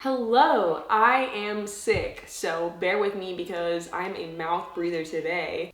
Hello, I am sick, so bear with me because I'm a mouth breather today.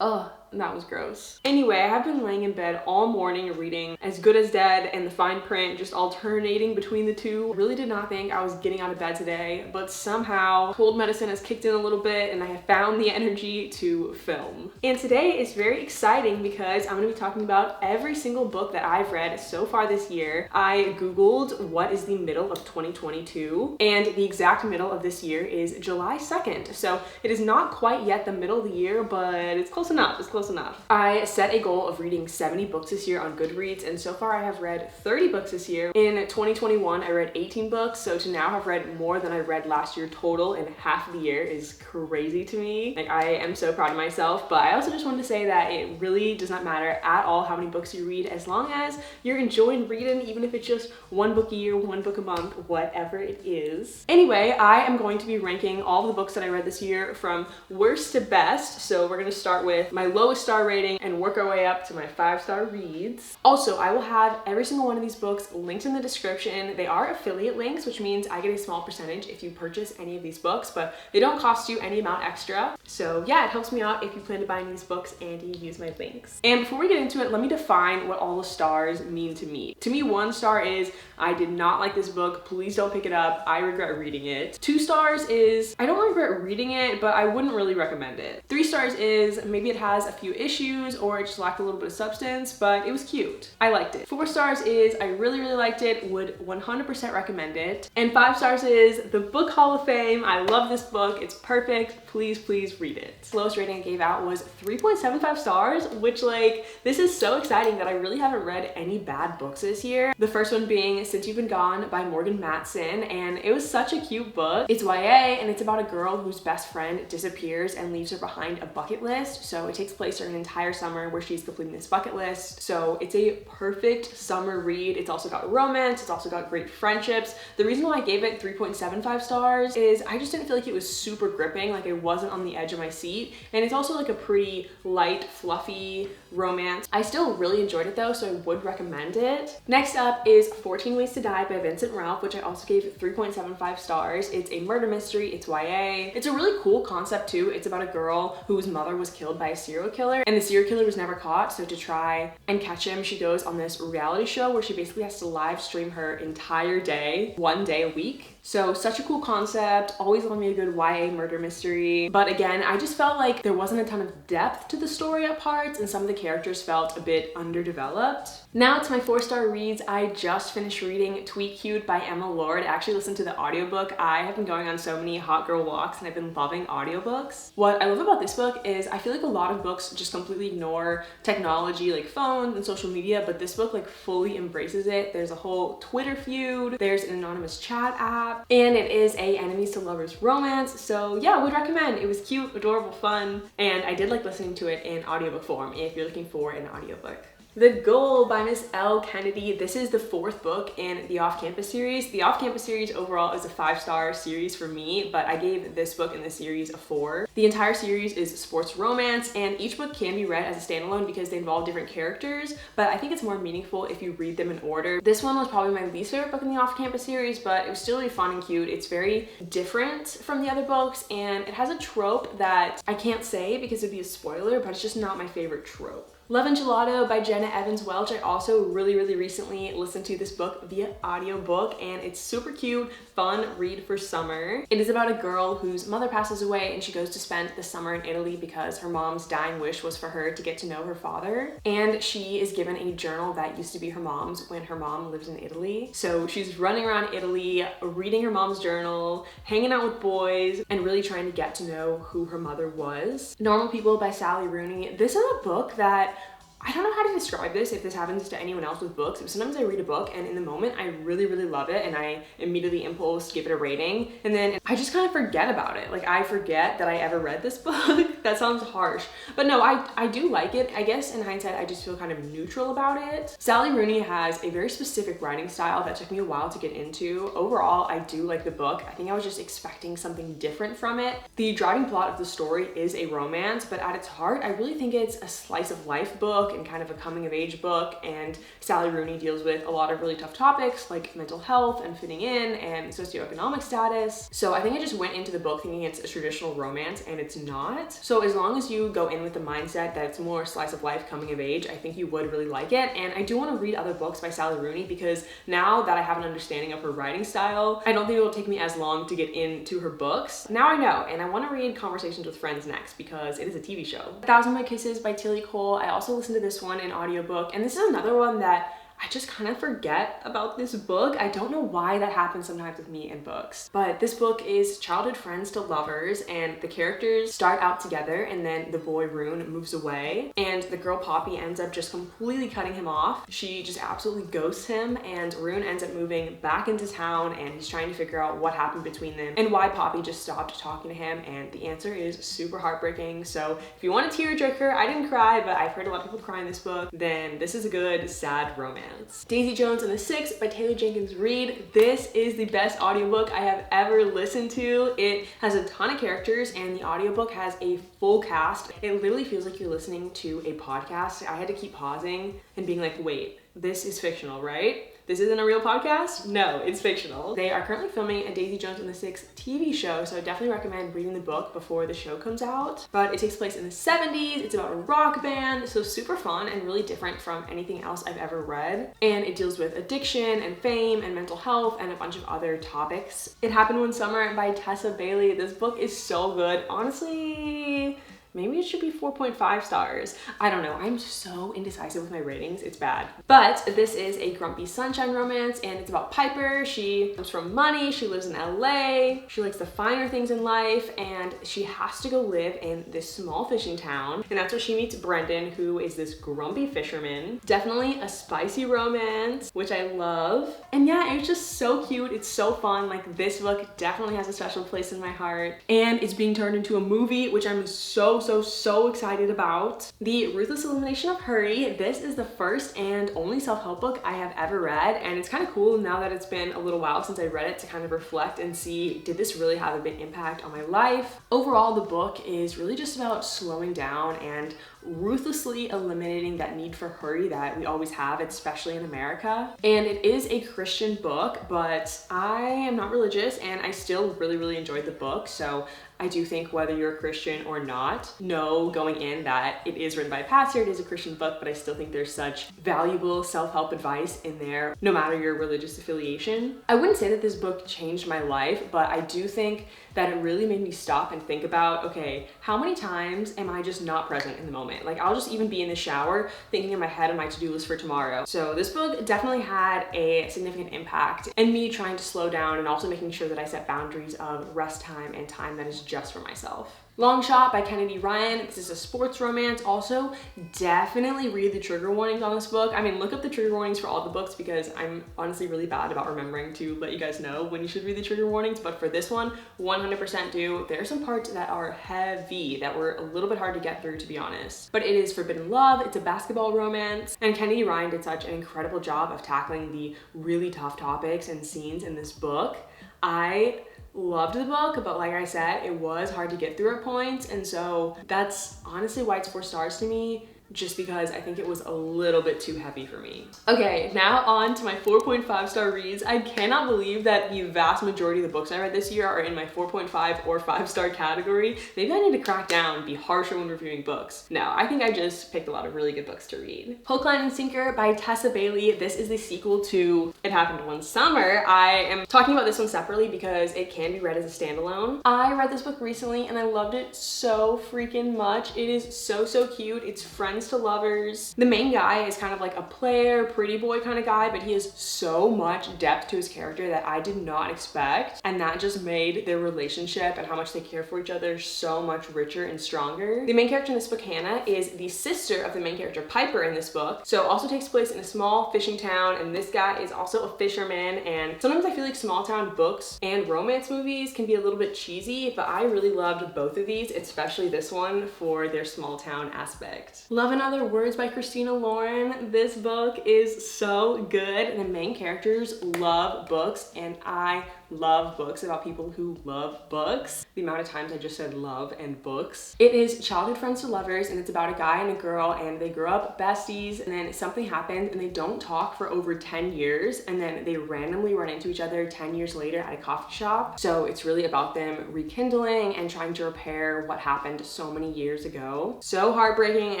Ugh, that was gross. Anyway, I have been laying in bed all morning reading As Good as Dead and The Fine Print, just alternating between the two. Really did not think I was getting out of bed today, but somehow cold medicine has kicked in a little bit and I have found the energy to film. And today is very exciting because I'm gonna be talking about every single book that I've read so far this year. I Googled what is the middle of 2022, and the exact middle of this year is July 2nd. So it is not quite yet the middle of the year, but it's close enough. It's close enough. I set a goal of reading 70 books this year on Goodreads, and so far I have read 30 books this year. In 2021, I read 18 books, so to now have read more than I read last year total in half of the year is crazy to me. Like, I am so proud of myself, but I also just wanted to say that it really does not matter at all how many books you read, as long as you're enjoying reading, even if it's just one book a year, one book a month, whatever it is. Anyway, I am going to be ranking all the books that I read this year from worst to best, so we're gonna start with my lowest star rating and work our way up to my 5-star reads. Also, I will have every single one of these books linked in the description. They are affiliate links, which means I get a small percentage if you purchase any of these books, but they don't cost you any amount extra. So yeah, it helps me out if you plan to buy these books and you use my links. And before we get into it, let me define what all the stars mean to me. To me, 1 star is I did not like this book, please don't pick it up, I regret reading it. 2 stars is I don't regret reading it, but I wouldn't really recommend it. 3 stars is maybe it has a few issues or it just lacked a little bit of substance, but it was cute. I liked it. 4 stars is I really liked it, would 100% recommend it. And 5 stars is the Book Hall of Fame. I love this book, it's perfect, please read it. The lowest rating I gave out was 3.75 stars, which, like, this is so exciting that I really haven't read any bad books this year. The first one being Since You've Been Gone by Morgan Matson, and it was such a cute book. It's YA and it's about a girl whose best friend disappears and leaves her behind a bucket list. So it takes place during an entire summer where she's completing this bucket list. So it's a perfect summer read. It's also got romance, it's also got great friendships. The reason why I gave it 3.75 stars is I just didn't feel like it was super gripping, like I wasn't on the edge of my seat. And it's also like a pretty light, fluffy romance. I still really enjoyed it though, so I would recommend it. Next up is 14 Ways to Die by Vincent Ralph, which I also gave 3.75 stars. It's a murder mystery, it's YA. It's a really cool concept too. It's about a girl whose mother was killed by a serial killer, and the serial killer was never caught, so to try and catch him, she goes on this reality show where she basically has to live stream her entire day, 1 day a week. So such a cool concept, always love me a good YA murder mystery. But again, I just felt like there wasn't a ton of depth to the story at parts and some of the characters felt a bit underdeveloped. Now to my 4-star reads, I just finished reading Tweet Cute by Emma Lord. I actually listened to the audiobook. I have been going on so many hot girl walks and I've been loving audiobooks. What I love about this book is I feel like a lot of books just completely ignore technology like phones and social media, but this book like fully embraces it. There's a whole Twitter feud, there's an anonymous chat app, and it is a enemies to lovers romance. So yeah, I would recommend. It was cute, adorable, fun, and I did like listening to it in audiobook form if you're looking for an audiobook. The Goal by Miss L. Kennedy. This is the 4th book in the Off-Campus series. The Off-Campus series overall is a 5-star series for me, but I gave this book in the series a 4. The entire series is sports romance, and each book can be read as a standalone because they involve different characters, but I think it's more meaningful if you read them in order. This one was probably my least favorite book in the Off-Campus series, but it was still really fun and cute. It's very different from the other books, and it has a trope that I can't say because it'd be a spoiler, but it's just not my favorite trope. Love and Gelato by Jenna Evans Welch. I also really recently listened to this book via audiobook, and it's super cute, fun read for summer. It is about a girl whose mother passes away and she goes to spend the summer in Italy because her mom's dying wish was for her to get to know her father. And she is given a journal that used to be her mom's when her mom lives in Italy. So she's running around Italy, reading her mom's journal, hanging out with boys, and really trying to get to know who her mother was. Normal People by Sally Rooney. This is a book that I don't know how to describe this if this happens to anyone else with books, but sometimes I read a book and in the moment I really love it and I immediately impulse give it a rating, and then I just kind of forget about it. Like, I forget that I ever read this book. That sounds harsh, but no, I do like it. I guess in hindsight I just feel kind of neutral about it. Sally Rooney has a very specific writing style that took me a while to get into. Overall, I do like the book. I think I was just expecting something different from it. The driving plot of the story is a romance, but at its heart I really think it's a slice of life book book and kind of a coming of age book, and Sally Rooney deals with a lot of really tough topics like mental health and fitting in and socioeconomic status. So I think I just went into the book thinking it's a traditional romance, and it's not. So as long as you go in with the mindset that it's more slice of life coming of age, I think you would really like it. And I do want to read other books by Sally Rooney because now that I have an understanding of her writing style, I don't think it will take me as long to get into her books. Now I know, and I want to read Conversations with Friends next because it is a TV show. A Thousand White Kisses by Tilly Cole. I also listened to this one in audiobook, and this is another one that I just kind of forget about this book. I don't know why that happens sometimes with me in books. But this book is childhood friends to lovers, and the characters start out together, and then the boy Rune moves away, and the girl Poppy ends up just completely cutting him off. She just absolutely ghosts him, and Rune ends up moving back into town, and he's trying to figure out what happened between them and why Poppy just stopped talking to him, and the answer is super heartbreaking. So if you want a tearjerker, I didn't cry, but I've heard a lot of people cry in this book, then this is a good sad romance. Daisy Jones and the Six by Taylor Jenkins Reid. This is the best audiobook I have ever listened to. It has a ton of characters, and the audiobook has a full cast. It literally feels like you're listening to a podcast. I had to keep pausing and being like, wait, this is fictional, right? This isn't a real podcast? No, it's fictional. They are currently filming a Daisy Jones and the Six TV show, so I definitely recommend reading the book before the show comes out. But it takes place in the 70s, it's about a rock band, so super fun and really different from anything else I've ever read. And it deals with addiction and fame and mental health and a bunch of other topics. It Happened One Summer by Tessa Bailey. This book is so good. Honestly, maybe it should be 4.5 stars. I don't know. I'm so indecisive with my ratings. It's bad. But this is a grumpy sunshine romance, and it's about Piper. She comes from money. She lives in LA. She likes the finer things in life, and she has to go live in this small fishing town. And that's where she meets Brendan, who is this grumpy fisherman. Definitely a spicy romance, which I love. And yeah, it's just so cute. It's so fun. Like, this book definitely has a special place in my heart. And it's being turned into a movie, which I'm so excited about. The Ruthless Elimination of Hurry. This is the first and only self-help book I have ever read, and it's kind of cool now that it's been a little while since I read it to kind of reflect and see, did this really have a big impact on my life? Overall, the book is really just about slowing down and ruthlessly eliminating that need for hurry that we always have, especially in America. And it is a Christian book, but I am not religious, and I still really enjoyed the book. So I do think whether you're a Christian or not, know going in that it is written by a pastor, it is a Christian book, but I still think there's such valuable self-help advice in there, no matter your religious affiliation. I wouldn't say that this book changed my life, but I do think that it really made me stop and think about, okay, how many times am I just not present in the moment? Like, I'll just even be in the shower thinking in my head of my to-do list for tomorrow. So this book definitely had a significant impact in me trying to slow down and also making sure that I set boundaries of rest time and time that is just for myself. Long Shot by Kennedy Ryan. This is a sports romance. Also, definitely read the trigger warnings on this book. I mean, look up the trigger warnings for all the books because I'm honestly really bad about remembering to let you guys know when you should read the trigger warnings, but for this one, 100% do. There are some parts that are heavy that were a little bit hard to get through, to be honest. But it is forbidden love, it's a basketball romance, and Kennedy Ryan did such an incredible job of tackling the really tough topics and scenes in this book. I loved the book, but like I said, it was hard to get through at points, and so that's honestly why it's 4 stars to me, just because I think it was a little bit too heavy for me. Okay, now on to my 4.5 star reads. I cannot believe that the vast majority of the books I read this year are in my 4.5 or 5 star category. Maybe I need to crack down and be harsher when reviewing books. No, I think I just picked a lot of really good books to read. Hook, Line, and Sinker by Tessa Bailey. This is the sequel to It Happened One Summer. I am talking about this one separately because it can be read as a standalone. I read this book recently and I loved it so freaking much. It is so cute. It's friends to lovers. The main guy is kind of like a player, pretty boy kind of guy, but he has so much depth to his character that I did not expect, and that just made their relationship and how much they care for each other so much richer and stronger. The main character in this book, Hannah, is the sister of the main character, Piper, in this book, so also takes place in a small fishing town, and this guy is also a fisherman. And sometimes I feel like small town books and romance movies can be a little bit cheesy, but I really loved both of these, especially this one for their small town aspect. Love and Other Words by Christina Lauren. This book is so good. The main characters love books, and I love books about people who love books. The amount of times I just said love and books. It is Childhood Friends to Lovers, and it's about a guy and a girl, and they grew up besties, and then something happened and they don't talk for over 10 years, and then they randomly run into each other 10 years later at a coffee shop. So it's really about them rekindling and trying to repair what happened so many years ago. So heartbreaking,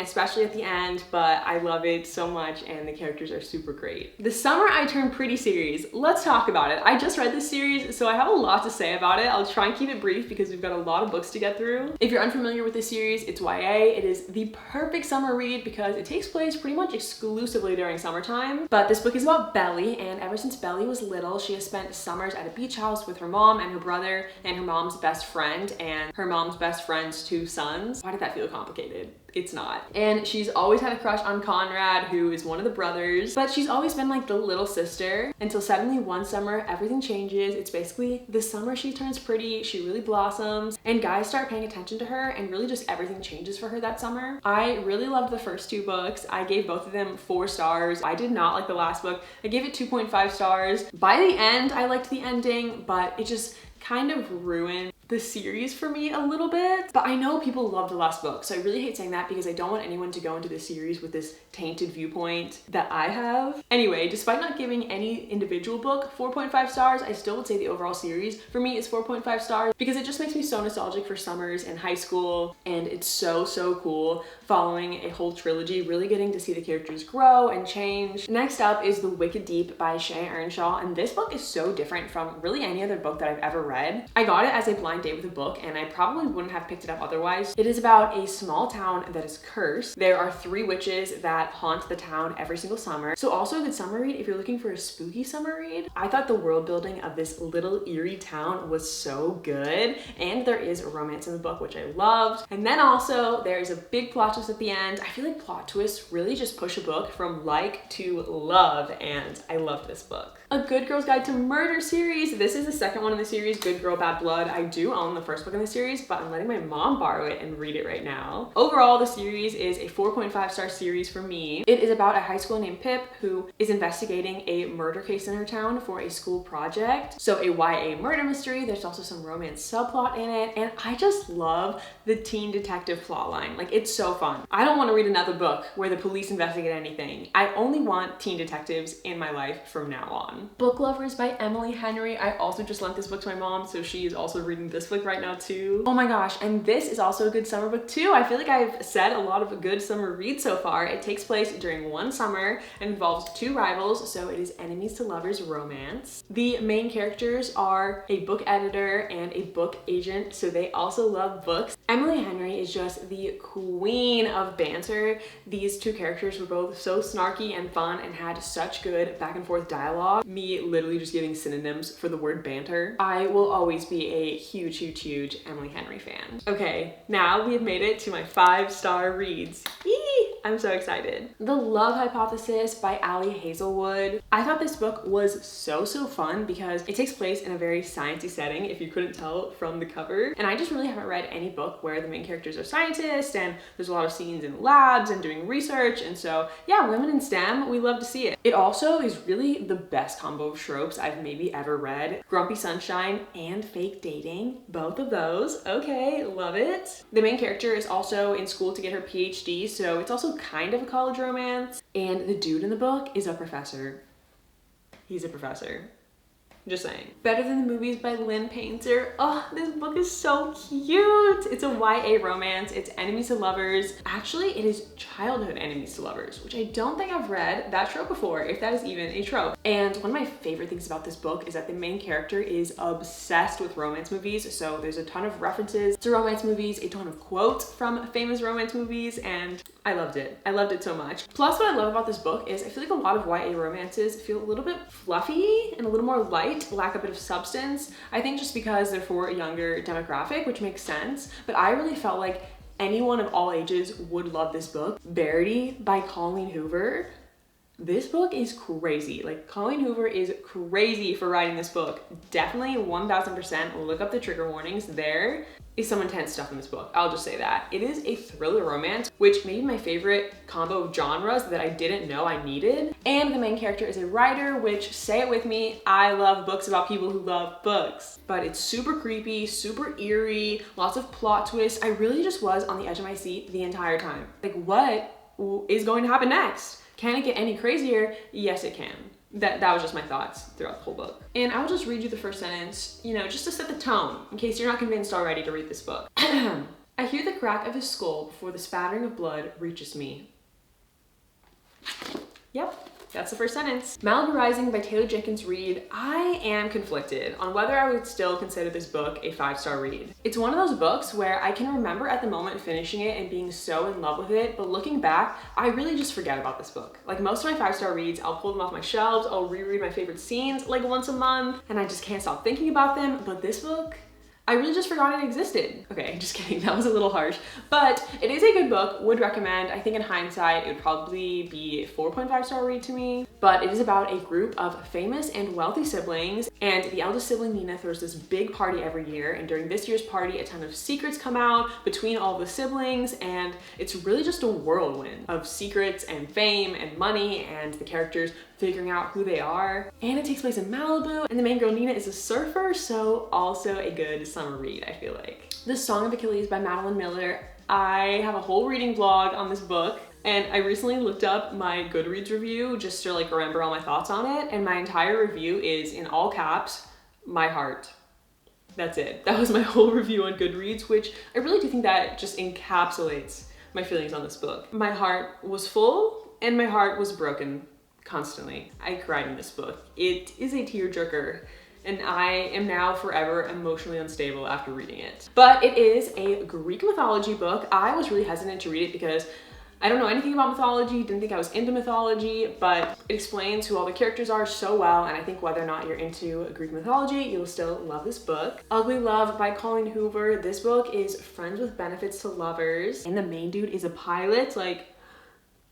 especially at the end, but I love it so much and the characters are super great. The summer I turned pretty series. Let's talk about it. I just read this series, so I have a lot to say about it. I'll try and keep it brief because we've got a lot of books to get through. If you're unfamiliar with this series, it's YA. It is the perfect summer read because it takes place pretty much exclusively during summertime. But this book is about Belly, and ever since Belly was little, she has spent summers at a beach house with her mom and her brother and her mom's best friend and her mom's best friend's 2 sons. Why did that feel complicated? It's not. And she's always had a crush on Conrad, who is one of the brothers, but she's always been like the little sister until suddenly one summer everything changes. It's basically the summer she turns pretty, she really blossoms, and guys start paying attention to her, and really just everything changes for her that summer. I really loved the first 2 books. I gave both of them 4 stars. I did not like the last book. I gave it 2.5 stars. By the end, I liked the ending, but it just kind of ruined the series for me a little bit. But I know people love the last book, so I really hate saying that because I don't want anyone to go into this series with this tainted viewpoint that I have. Anyway, despite not giving any individual book 4.5 stars, I still would say the overall series for me is 4.5 stars because it just makes me so nostalgic for summers in high school, and it's so cool following a whole trilogy, really getting to see the characters grow and change. Next up is The Wicked Deep by Shay Earnshaw, and this book is so different from really any other book that I've ever read. I got it as a blind date with a book, and I probably wouldn't have picked it up otherwise. It is about a small town that is cursed. There are 3 witches that haunt the town every single summer. So also a good summer read if you're looking for a spooky summer read. I thought the world building of this little eerie town was so good, and there is a romance in the book, which I loved. And then also there is a big plot twist at the end. I feel like plot twists really just push a book from like to love, and I loved this book. A Good Girl's Guide to Murder series. This is the second one in the series, Good Girl, Bad Blood. I do own the first book in the series, but I'm letting my mom borrow it and read it right now. Overall, the series is a 4.5 star series for me. It is about a high school named Pip who is investigating a murder case in her town for a school project. So a YA murder mystery. There's also some romance subplot in it, and I just love the teen detective plotline. Like, it's so fun. I don't want to read another book where the police investigate anything. I only want teen detectives in my life from now on. Book Lovers by Emily Henry. I also just lent this book to my mom, so she is also reading this book right now too. Oh my gosh, and this is also a good summer book too. I feel like I've said a lot of good summer reads so far. It takes place during one summer and involves 2 rivals, so it is enemies to lovers romance. The main characters are a book editor and a book agent, so they also love books. Emily Henry is just the queen of banter. These 2 characters were both so snarky and fun and had such good back and forth dialogue. Me literally just giving synonyms for the word banter. I will always be a huge Emily Henry fan. Okay, now we have made it to my 5-star reads. Yee! I'm so excited. The Love Hypothesis by Ali Hazelwood. I thought this book was so fun because it takes place in a very sciencey setting, if you couldn't tell from the cover. And I just really haven't read any book where the main characters are scientists and there's a lot of scenes in labs and doing research. And so yeah, women in STEM, we love to see it. It also is really the best combo of tropes I've maybe ever read. Grumpy Sunshine and fake dating, both of those. Okay, love it. The main character is also in school to get her PhD, so it's also kind of a college romance. And the dude in the book is a professor. He's a professor. Just saying. Better Than the Movies by Lynn Painter. Oh, this book is so cute. It's a YA romance. It's enemies to lovers. Actually, it is childhood enemies to lovers, which I don't think I've read that trope before, if that is even a trope. And one of my favorite things about this book is that the main character is obsessed with romance movies. So there's a ton of references to romance movies, a ton of quotes from famous romance movies, and I loved it. I loved it so much. Plus, what I love about this book is I feel like a lot of YA romances feel a little bit fluffy and a little more light, lack a bit of substance. I think just because they're for a younger demographic, which makes sense, but I really felt like anyone of all ages would love this book. Verity by Colleen Hoover. This book is crazy. Like, Colleen Hoover is crazy for writing this book. Definitely 1000% look up the trigger warnings. There is some intense stuff in this book. I'll just say that. It is a thriller romance, which may be my favorite combo of genres that I didn't know I needed. And the main character is a writer, which, say it with me, I love books about people who love books. But it's super creepy, super eerie, lots of plot twists. I really just was on the edge of my seat the entire time. Like, what is going to happen next? Can it get any crazier? Yes, it can. That was just my thoughts throughout the whole book. And I will just read you the first sentence, you know, just to set the tone, in case you're not convinced already to read this book. I hear the crack of his skull before the spattering of blood reaches me. Yep. That's the first sentence. Malibu Rising by Taylor Jenkins Reid. I am conflicted on whether I would still consider this book a 5-star read. It's one of those books where I can remember at the moment finishing it and being so in love with it, but looking back, I really just forget about this book. Like, most of my 5-star reads, I'll pull them off my shelves, I'll reread my favorite scenes like once a month, and I just can't stop thinking about them. But this book, I really just forgot it existed. Okay, just kidding, that was a little harsh. But it is a good book, would recommend. I think in hindsight, it would probably be a 4.5-star read to me. But it is about a group of famous and wealthy siblings, and the eldest sibling, Nina, throws this big party every year, and during this year's party, a ton of secrets come out between all the siblings, and it's really just a whirlwind of secrets and fame and money and the characters figuring out who they are. And it takes place in Malibu, and the main girl, Nina, is a surfer, so also a good summer read, I feel like. The Song of Achilles by Madeline Miller. I have a whole reading vlog on this book, and I recently looked up my Goodreads review just to like remember all my thoughts on it, and my entire review is in all caps, my heart. That's it. That was my whole review on Goodreads, which I really do think that just encapsulates my feelings on this book. My heart was full and my heart was broken constantly. I cried in this book. It is a tearjerker, and I am now forever emotionally unstable after reading it. But it is a Greek mythology book. I was really hesitant to read it because I don't know anything about mythology, didn't think I was into mythology, but it explains who all the characters are so well, and I think whether or not you're into Greek mythology, you'll still love this book. Ugly Love by Colleen Hoover. This book is friends with benefits to lovers, and the main dude is a pilot. Like,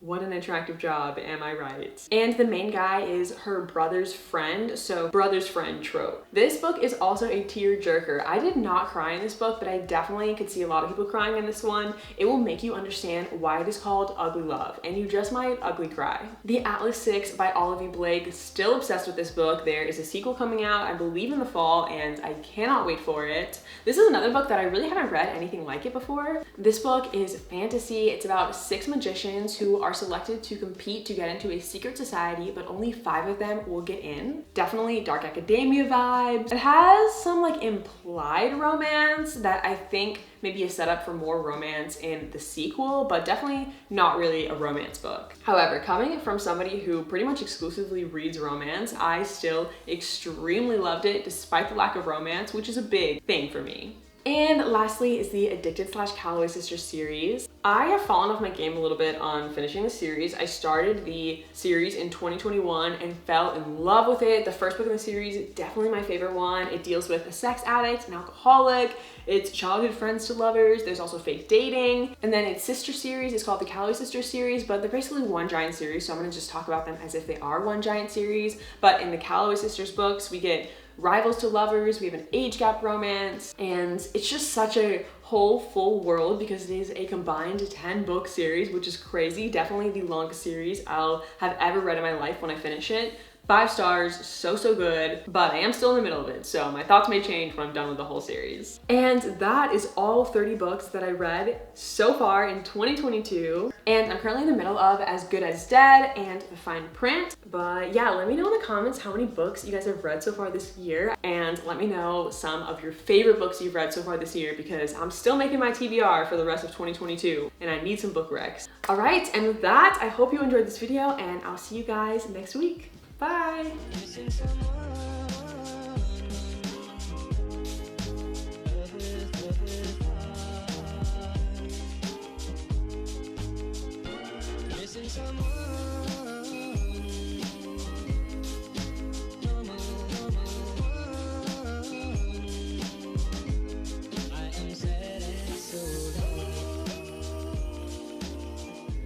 what an attractive job, am I right? And the main guy is her brother's friend, so brother's friend trope. This book is also a tear-jerker. I did not cry in this book, but I definitely could see a lot of people crying in this one. It will make you understand why it is called Ugly Love, and you just might ugly cry. The Atlas 6 by Olivia Blake. Still obsessed with this book. There is a sequel coming out, I believe in the fall, and I cannot wait for it. This is another book that I really haven't read anything like it before. This book is fantasy. It's about 6 magicians who are selected to compete to get into a secret society, but only 5 of them will get in. Definitely dark academia vibes. It has some like implied romance that I think maybe a setup for more romance in the sequel, but definitely not really a romance book. However, coming from somebody who pretty much exclusively reads romance, I still extremely loved it despite the lack of romance, which is a big thing for me. And lastly is the Addicted/Calloway Sisters series. I have fallen off my game a little bit on finishing the series. I started the series in 2021 and fell in love with it. The first book in the series, definitely my favorite one. It deals with a sex addict, an alcoholic. It's childhood friends to lovers. There's also fake dating. And then its sister series is called the Calloway Sisters series, but they're basically one giant series, so I'm gonna just talk about them as if they are one giant series. But in the Calloway Sisters books, we get rivals to lovers, we have an age gap romance, and it's just such a whole full world because it is a combined 10-book series, which is crazy. Definitely the longest series I'll have ever read in my life when I finish it. 5 stars, so good, but I am still in the middle of it, so my thoughts may change when I'm done with the whole series. And that is all 30 books that I read so far in 2022, and I'm currently in the middle of As Good as Dead and The Fine Print. But yeah, let me know in the comments how many books you guys have read so far this year, and let me know some of your favorite books you've read so far this year, because I'm still making my TBR for the rest of 2022, and I need some book recs. All right, and with that, I hope you enjoyed this video, and I'll see you guys next week. Bye! Missing someone.